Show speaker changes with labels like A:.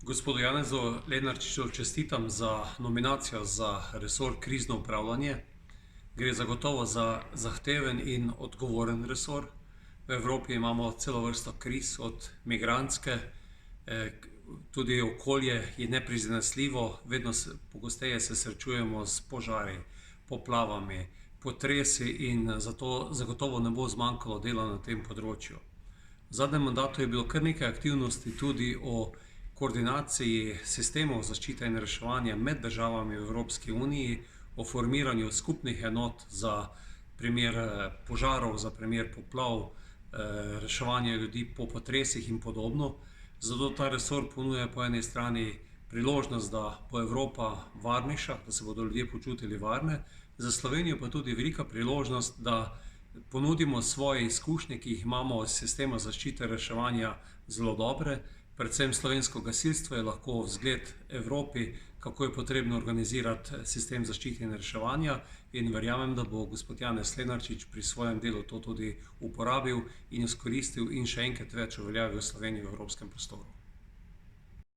A: Gospodu Janezu Lenarčiču čestitam za nominacijo za resor krizno upravljanje. Gre zagotovo za zahteven in odgovoren resor. V Evropi imamo celo vrsto kriz, od migrantske, tudi okolje je neprizanesljivo, vedno pogosteje se srečujemo s požari, poplavami, potresi in zato zagotovo ne bo zmanjkalo dela na tem področju. V zadnjem mandatu je bilo kar nekaj aktivnosti tudi o koordinaciji sistemov zaščite in reševanja med državami v Evropski uniji, o formiranju skupnih enot za primer požarov, za primer poplav, reševanje ljudi po potresih in podobno. Zato ta resor ponuja po eni strani priložnost, da bo Evropa varnejša, da se bodo ljudje počutili varne, za Slovenijo pa tudi velika priložnost, da ponudimo svoje izkušnje, ki jih imamo iz sistema zaščite in reševanja, zelo dobre. Predvsem slovensko gasilstvo je lahko vzgled Evropi, kako je potrebno organizirati sistem zaščite in reševanja, in verjamem, da bo gospod Janez Lenarčič pri svojem delu to tudi uporabil in izkoristil in še enkrat več uveljavil Slovenijo v evropskem prostoru.